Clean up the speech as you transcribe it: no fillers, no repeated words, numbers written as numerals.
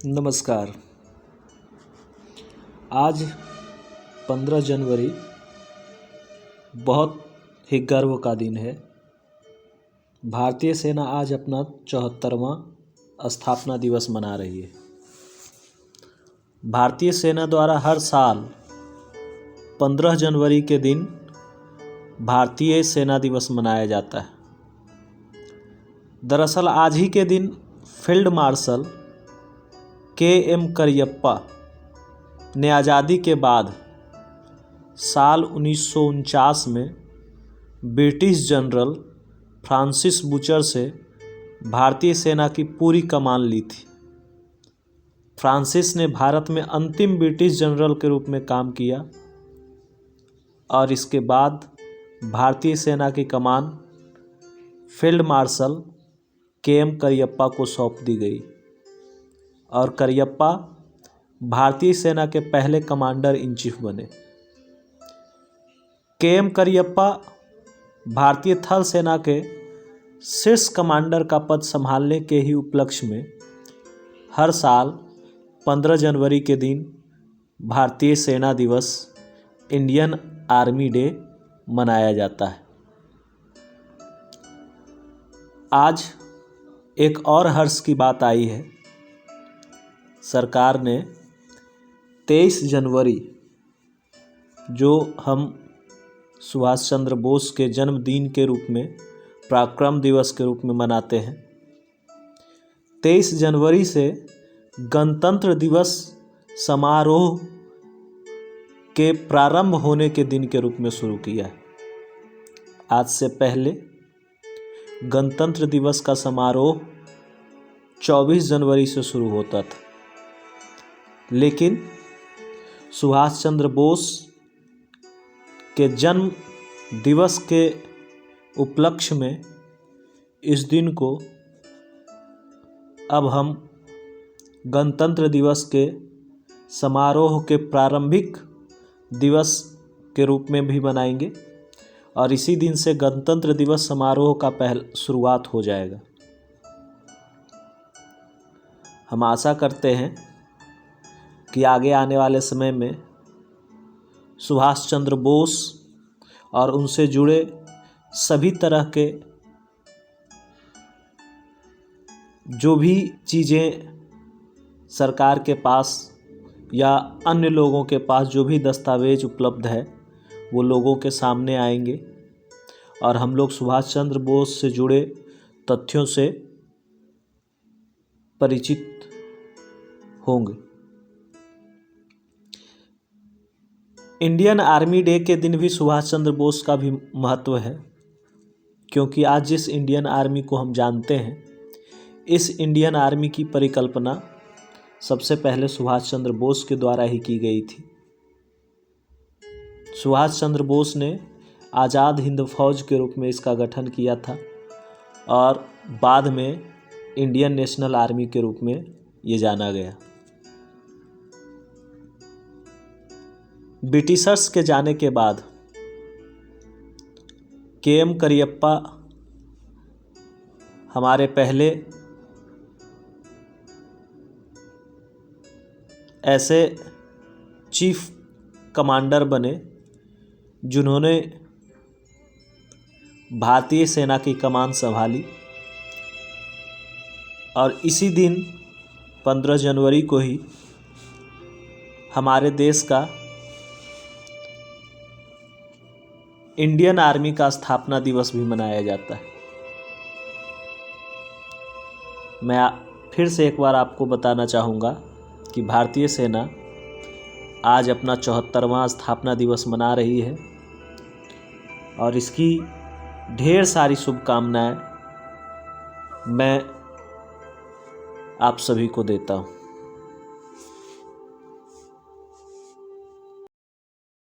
नमस्कार। आज 15 जनवरी बहुत ही गर्व का दिन है। भारतीय सेना आज अपना 74वां स्थापना दिवस मना रही है। भारतीय सेना द्वारा हर साल 15 जनवरी के दिन भारतीय सेना दिवस मनाया जाता है। दरअसल आज ही के दिन फील्ड मार्शल के.एम. करियप्पा ने आज़ादी के बाद साल 1949 में ब्रिटिश जनरल फ्रांसिस बूचर से भारतीय सेना की पूरी कमान ली थी। फ्रांसिस ने भारत में अंतिम ब्रिटिश जनरल के रूप में काम किया और इसके बाद भारतीय सेना की कमान फील्ड मार्शल के.एम. करियप्पा को सौंप दी गई और करियप्पा भारतीय सेना के पहले कमांडर इन चीफ बने। के.एम. करियप्पा भारतीय थल सेना के शीर्ष कमांडर का पद संभालने के ही उपलक्ष्य में हर साल 15 जनवरी के दिन भारतीय सेना दिवस इंडियन आर्मी डे मनाया जाता है। आज एक और हर्ष की बात आई है। सरकार ने 23 जनवरी जो हम सुभाष चंद्र बोस के जन्मदिन के रूप में पराक्रम दिवस के रूप में मनाते हैं, 23 जनवरी से गणतंत्र दिवस समारोह के प्रारंभ होने के दिन के रूप में शुरू किया है। आज से पहले गणतंत्र दिवस का समारोह 24 जनवरी से शुरू होता था, लेकिन सुभाष चंद्र बोस के जन्म दिवस के उपलक्ष्य में इस दिन को अब हम गणतंत्र दिवस के समारोह के प्रारंभिक दिवस के रूप में भी मनाएंगे और इसी दिन से गणतंत्र दिवस समारोह का शुरुआत हो जाएगा। हम आशा करते हैं कि आगे आने वाले समय में सुभाष चंद्र बोस और उनसे जुड़े सभी तरह के जो भी चीज़ें सरकार के पास या अन्य लोगों के पास जो भी दस्तावेज उपलब्ध है वो लोगों के सामने आएंगे और हम लोग सुभाष चंद्र बोस से जुड़े तथ्यों से परिचित होंगे। इंडियन आर्मी डे के दिन भी सुभाष चंद्र बोस का भी महत्व है, क्योंकि आज जिस इंडियन आर्मी को हम जानते हैं, इस इंडियन आर्मी की परिकल्पना सबसे पहले सुभाष चंद्र बोस के द्वारा ही की गई थी। सुभाष चंद्र बोस ने आज़ाद हिंद फौज के रूप में इसका गठन किया था और बाद में इंडियन नेशनल आर्मी के रूप में ये जाना गया। ब्रिटिशर्स के जाने के बाद के.एम. करियप्पा हमारे पहले ऐसे चीफ कमांडर बने जिन्होंने भारतीय सेना की कमान संभाली और इसी दिन 15 जनवरी को ही हमारे देश का इंडियन आर्मी का स्थापना दिवस भी मनाया जाता है। मैं फिर से एक बार आपको बताना चाहूँगा कि भारतीय सेना आज अपना 74वां स्थापना दिवस मना रही है और इसकी ढेर सारी शुभकामनाएं मैं आप सभी को देता हूँ।